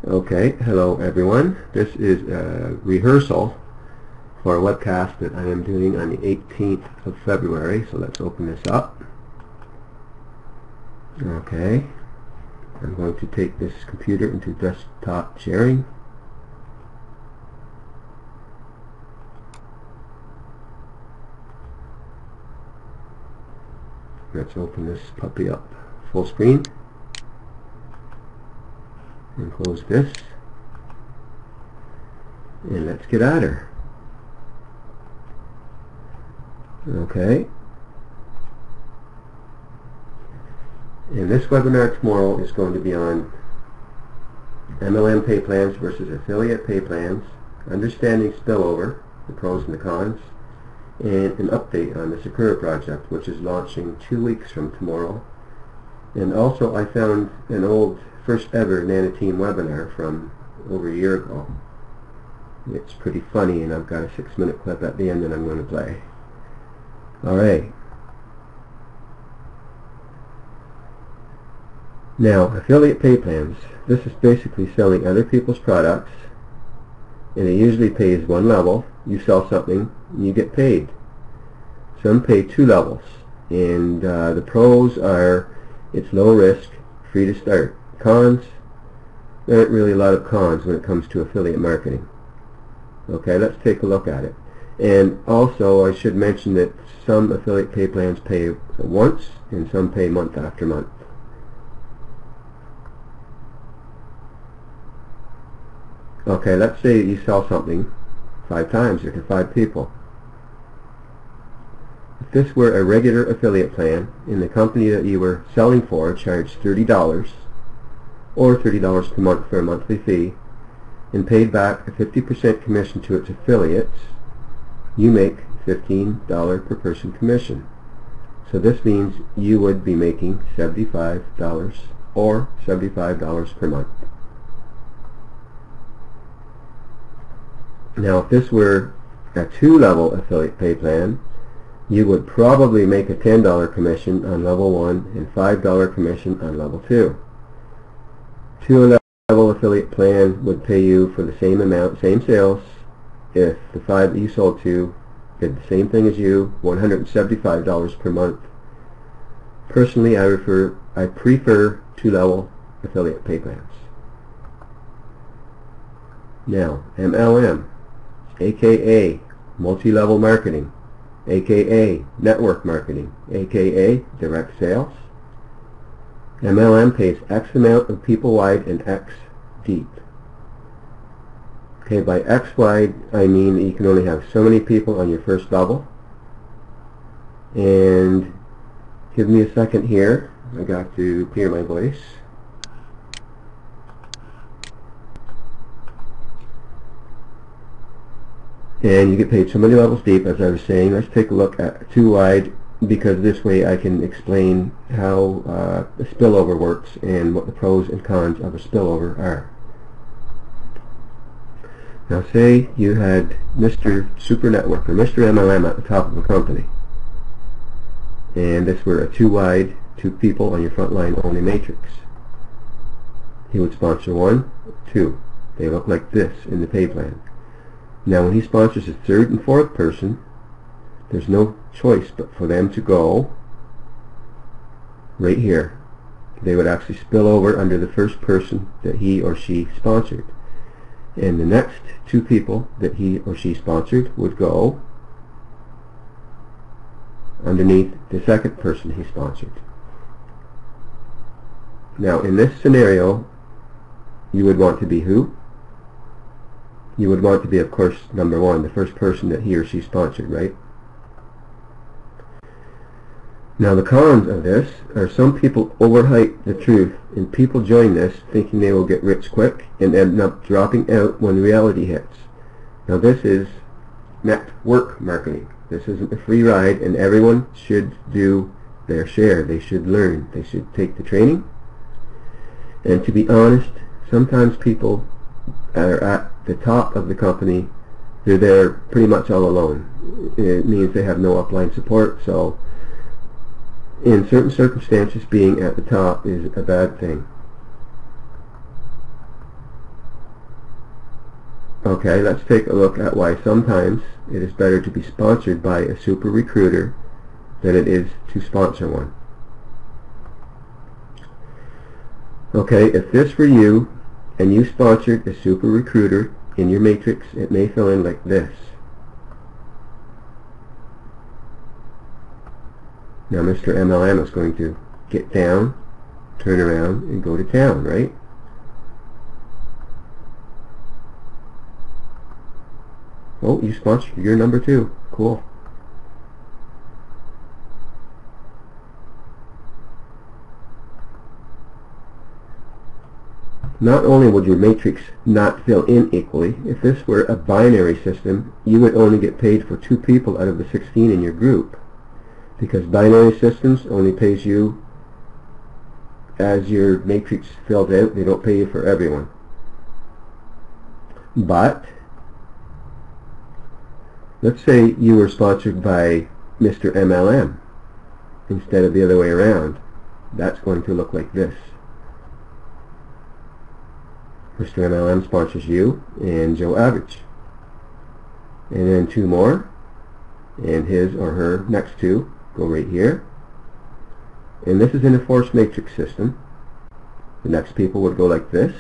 Okay, hello everyone. This is a rehearsal for a webcast that I am doing on the 18th of February. So let's open this up. Okay, I'm going to take this computer into desktop sharing. Let's open this puppy up full screen and close this, and let's get at her. Okay, and this webinar tomorrow is going to be on MLM pay plans versus affiliate pay plans, understanding spillover, the pros and the cons, and an update on the Sakura project, which is launching 2 weeks from tomorrow. And also I found an old first ever Nana Team webinar from over a year ago. It's pretty funny, and I've got a 6-minute clip at the end that I'm going to play. Alright. Now, affiliate pay plans. This is basically selling other people's products, and it usually pays one level. You sell something, you get paid. Some pay 2 levels, and the pros are it's low risk, free to start. Cons, there aren't really a lot of cons when it comes to affiliate marketing. Okay, let's take a look at it. And also I should mention that some affiliate pay plans pay once and some pay month after month. Okay, let's say you sell something 5 times to 5 people. If this were a regular affiliate plan and the company that you were selling for charged $30 or $30 per month for a monthly fee and paid back a 50% commission to its affiliates, you make $15 per person commission. So this means you would be making $75 or $75 per month. Now if this were a 2-level affiliate pay plan, you would probably make a $10 commission on level 1 and $5 commission on level 2. 2-level affiliate plan would pay you for the same amount, same sales. If the 5 that you sold to did the same thing as you, $175 per month. Personally, I prefer 2-level affiliate pay plans. Now, MLM, aka multi-level marketing, aka network marketing, aka direct sales. MLM pays X amount of people wide and X deep. Okay, by X wide I mean that you can only have so many people on your first level. And give me a second here, I got to clear my voice. And you get paid so many levels deep, as I was saying. Let's take a look at 2 wide, because this way I can explain how a spillover works and what the pros and cons of a spillover are. Now say you had Mr. Super Network or Mr. MLM at the top of a company, and this were a 2 wide, 2 people on your front line only matrix. He would sponsor 1, 2. They look like this in the pay plan. Now when he sponsors a 3rd and 4th person, there's no choice but for them to go right here. They would actually spill over under the first person that he or she sponsored. And the next 2 people that he or she sponsored would go underneath the 2nd person he sponsored. Now in this scenario, you would want to be who? You would want to be, of course, number 1, the first person that he or she sponsored, right? Now the cons of this are some people overhype the truth, and people join this thinking they will get rich quick and end up dropping out when reality hits. Now this is network marketing. This isn't a free ride, and everyone should do their share. They should learn. They should take the training. And to be honest, sometimes people are at the top of the company, they're there pretty much all alone. It means they have no upline support, so in certain circumstances being at the top is a bad thing. Okay, let's take a look at why sometimes it is better to be sponsored by a super recruiter than it is to sponsor one. Okay, if this were you and you sponsored a super recruiter in your matrix, it may fill in like this. Now Mr. MLM is going to get down, turn around, and go to town, right? Oh, you sponsored your number 2. Cool. Not only would your matrix not fill in equally, if this were a binary system, you would only get paid for 2 people out of the 16 in your group. Because binary systems only pays you as your matrix fills out. They don't pay you for everyone. But let's say you were sponsored by Mr. MLM instead of the other way around. That's going to look like this. Mr. MLM sponsors you and Joe Average. And then 2 more, and his or her next 2 go right here. And this is in a forced matrix system. The next people would go like this.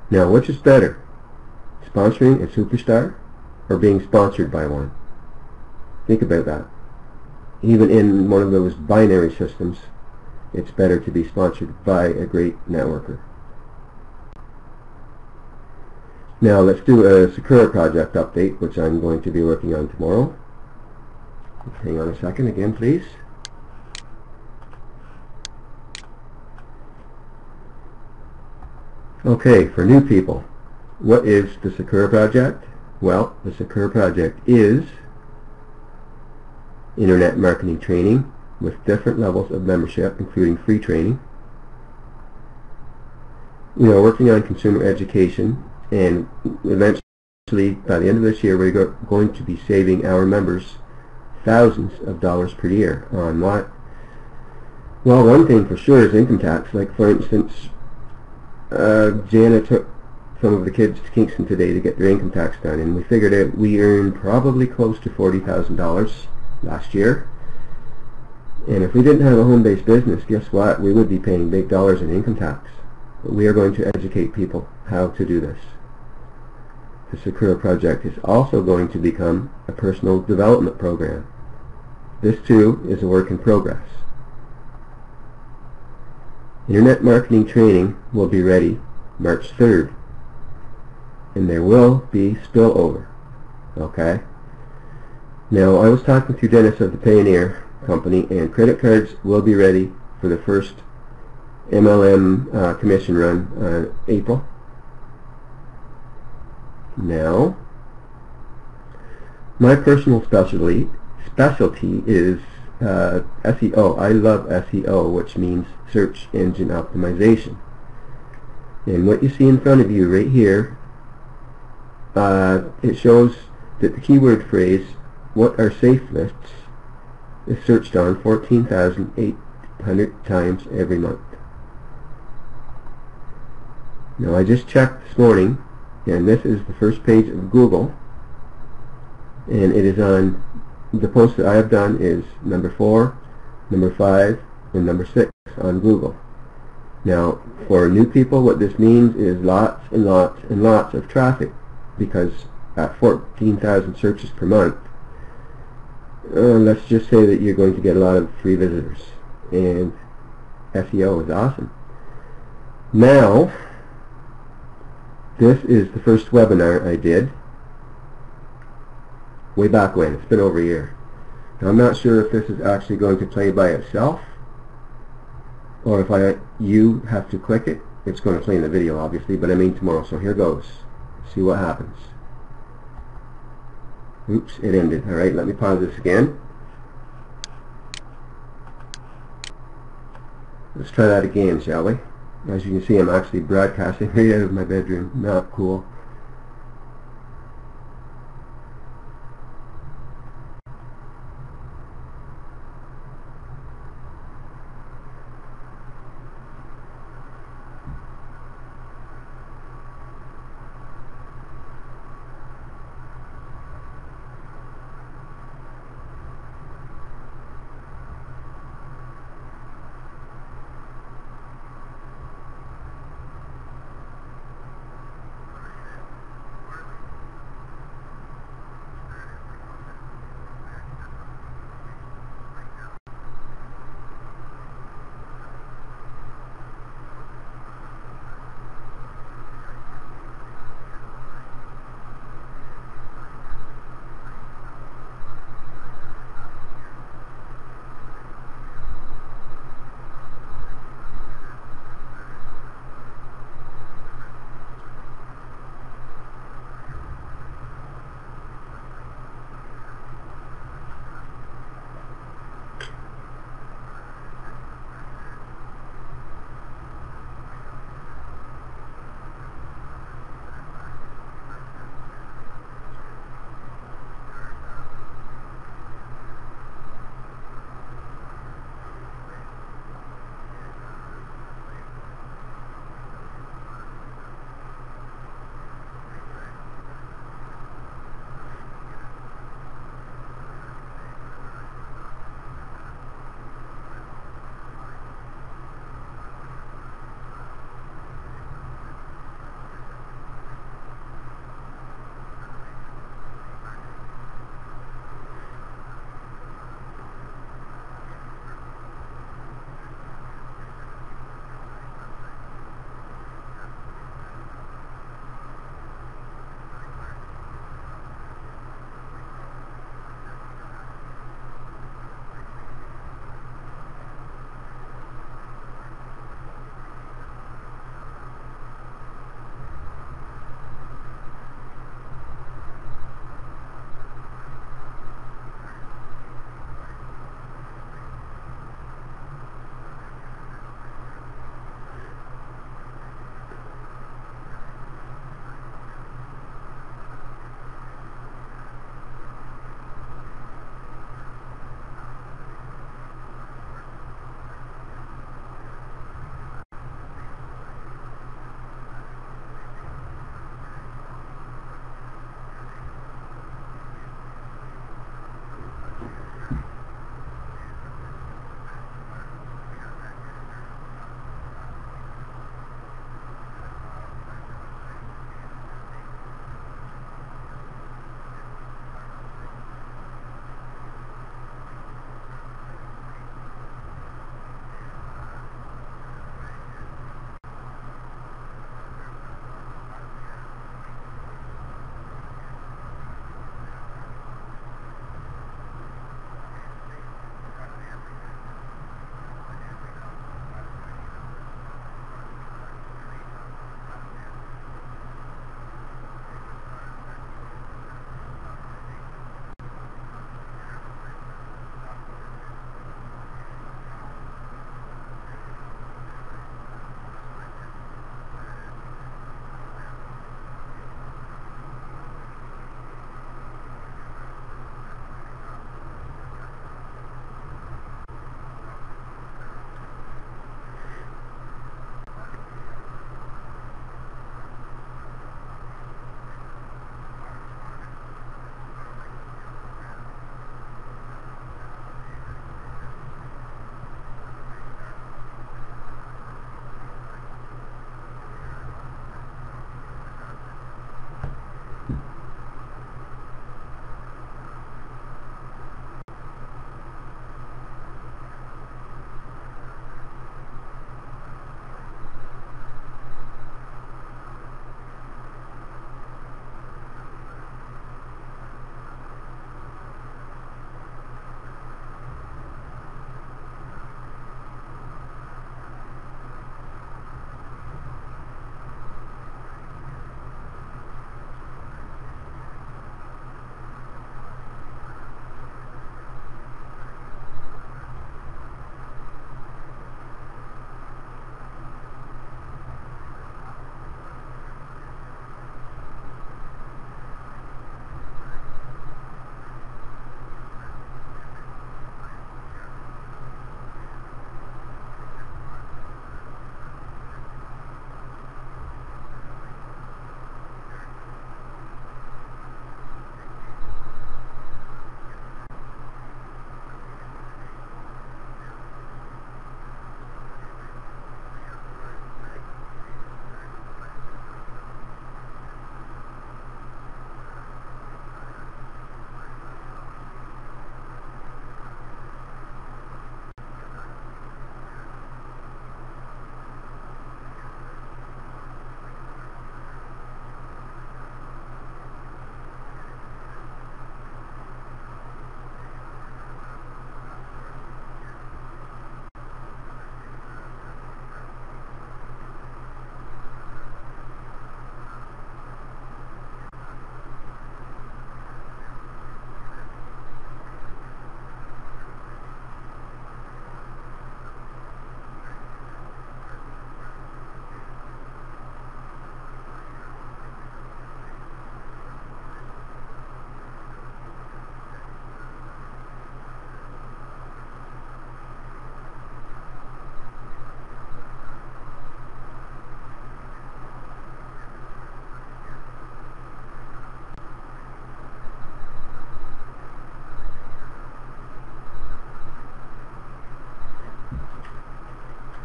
Now, which is better? Sponsoring a superstar or being sponsored by one? Think about that. Even in one of those binary systems, it's better to be sponsored by a great networker. Now let's do a Sakura project update, which I'm going to be working on tomorrow. Hang on a second again, please. Okay, for new people, what is the Sakura project? Well, the Sakura project is internet marketing training with different levels of membership, including free training. We are working on consumer education, and eventually, by the end of this year, we're going to be saving our members thousands of dollars per year on what? Well, one thing for sure is income tax. Like, for instance, Jana took some of the kids to Kingston today to get their income tax done, and we figured out we earned probably close to $40,000 last year. And if we didn't have a home-based business, guess what? We would be paying big dollars in income tax. But we are going to educate people how to do this. The Sakura project is also going to become a personal development program. This too is a work in progress. Internet marketing training will be ready March 3rd. And there will be spillover. Okay? Now, I was talking to Dennis of the Pioneer Company, and credit cards will be ready for the first MLM commission run April. Now, my personal specialty is SEO. I love SEO, which means search engine optimization. And what you see in front of you right here, it shows that the keyword phrase, "what are safe lists," is searched on 14,800 times every month. Now, I just checked this morning, and this is the first page of Google, and it is on, the post that I have done is number 4, number 5, and number 6 on Google. Now, for new people, what this means is lots and lots and lots of traffic, because at 14,000 searches per month, let's just say that you're going to get a lot of free visitors, and SEO is awesome. Now, this is the first webinar I did way back when. It's been over a year. Now, I'm not sure if this is actually going to play by itself, or if you have to click it. It's going to play in the video, obviously, but I mean tomorrow. So here goes. See what happens. Oops, it ended. Alright, let me pause this again. Let's try that again, shall we? As you can see, I'm actually broadcasting right out of my bedroom. Not cool.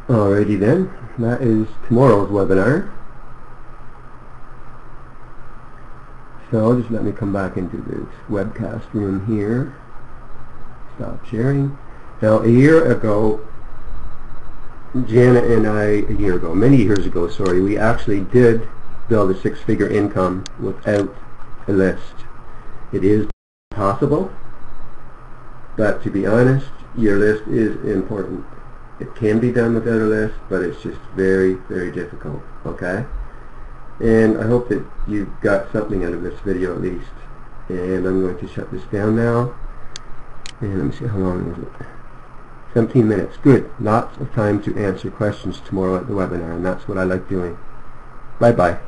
Alrighty then, that is tomorrow's webinar. So just let me come back into this webcast room here. Stop sharing. Now a year ago, Janet and I, many years ago, sorry, we actually did build a six-figure income without a list. It is possible, but to be honest, your list is important. It can be done without a list, but it's just very, very difficult, okay? And I hope that you got something out of this video at least. And I'm going to shut this down now. And let me see, how long is it? 17 minutes. Good. Lots of time to answer questions tomorrow at the webinar, and that's what I like doing. Bye-bye.